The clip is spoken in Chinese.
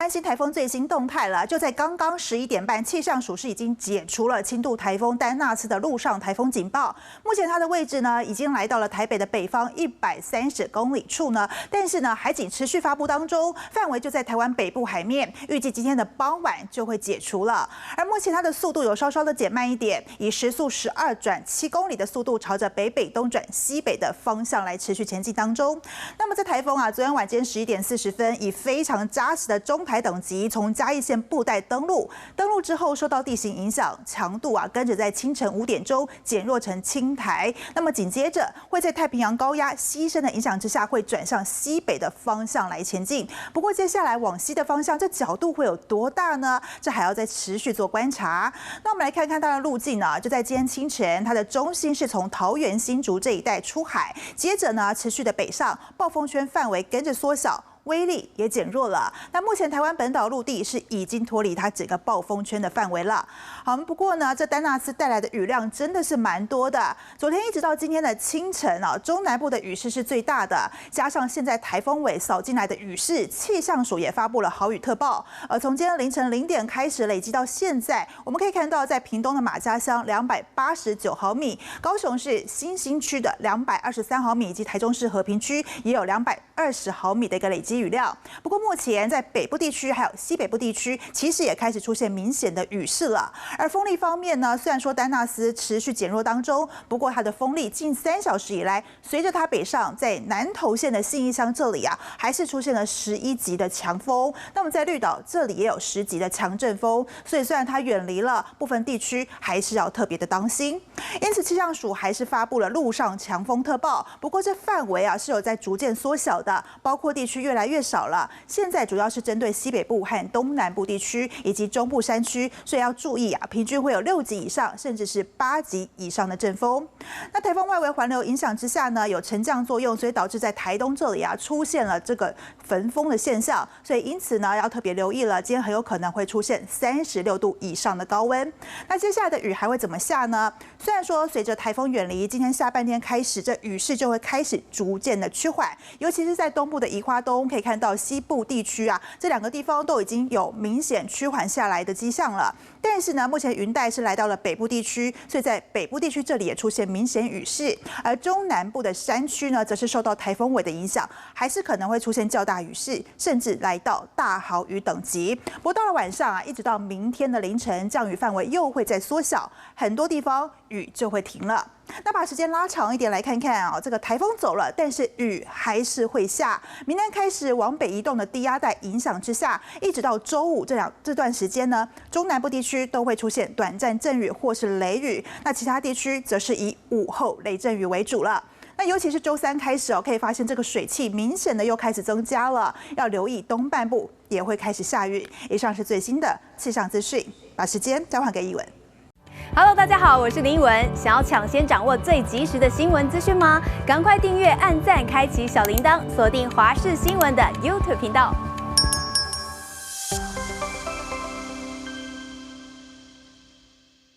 关心台风最新动态了。就在刚刚11点半，气象署是已经解除了轻度台风丹纳斯的陆上台风警报。目前它的位置呢，已经来到了台北的北方130公里处呢，但是呢，海警持续发布当中，范围就在台湾北部海面，预计今天的傍晚就会解除了。而目前它的速度有稍稍的减慢一点，以时速12转7公里的速度，朝着北北东转西北的方向来持续前进当中。那么这台风啊，昨天晚间11点40分，以非常扎实的中台等级从嘉义县布袋登陆之后，受到地形影响，强度啊跟着在清晨5点钟减弱成轻台。那么紧接着会在太平洋高压西伸的影响之下，会转向西北的方向来前进。不过接下来往西的方向，这角度会有多大呢？这还要再持续做观察。那我们来看看它的路径呢，就在今天清晨，它的中心是从桃园新竹这一带出海，接着呢持续的北上，暴风圈范围跟着缩小，威力也减弱了。那目前台湾本岛陆地是已经脱离它整个暴风圈的范围了。好，不过呢，这丹纳斯带来的雨量真的是蛮多的。昨天一直到今天的清晨啊，中南部的雨势是最大的，加上现在台风尾扫进来的雨势，气象署也发布了豪雨特报。而从今天凌晨0点开始累积到现在，我们可以看到，在屏东的马家乡289毫米，高雄市新兴区的223毫米，以及台中市和平区也有220毫米的一个累积雨量。不过目前在北部地区还有西北部地区，其实也开始出现明显的雨势了。而风力方面呢，虽然说丹纳斯持续减弱当中，不过它的风力近3小时以来，随着它北上，在南投县的信义乡这里啊，还是出现了11级的强风。那么在绿岛这里也有10级的强阵风，所以虽然它远离了部分地区，还是要特别的当心。因此气象署还是发布了陆上强风特报，不过这范围啊是有在逐渐缩小的，包括地区越来越少了。现在主要是针对西北部和东南部地区以及中部山区，所以要注意啊，平均会有6级以上，甚至是8级以上的阵风。那台风外围环流影响之下呢，有沉降作用，所以导致在台东这里啊出现了这个焚风的现象，所以因此呢要特别留意了，今天很有可能会出现36度以上的高温。那接下来的雨还会怎么下呢？虽然说随着台风远离，今天下半天开始，这雨势就会开始逐渐的趋缓，尤其是在东部的宜花东，可以看到西部地区啊，这2个地方都已经有明显趋缓下来的迹象了。但是呢，目前云带是来到了北部地区，所以在北部地区这里也出现明显雨势，而中南部的山区呢，则是受到台风尾的影响，还是可能会出现较大雨势，甚至来到大豪雨等级。不过到了晚上啊，一直到明天的凌晨，降雨范围又会再缩小，很多地方雨就会停了。那把时间拉长一点来看看啊，这个台风走了，但是雨还是会下。明天开始往北移动的低压带影响之下，一直到周五这段时间呢，中南部地区都会出现短暂阵雨或是雷雨，那其他地区则是以午后雷阵雨为主了。那尤其是周3开始哦，可以发现这个水汽明显的又开始增加了，要留意东半部也会开始下雨。以上是最新的气象资讯，把时间交还给一文。Hello， 大家好，我是林依文。想要抢先掌握最及时的新闻资讯吗？赶快订阅、按赞、开启小铃铛，锁定华视新闻的 YouTube 频道。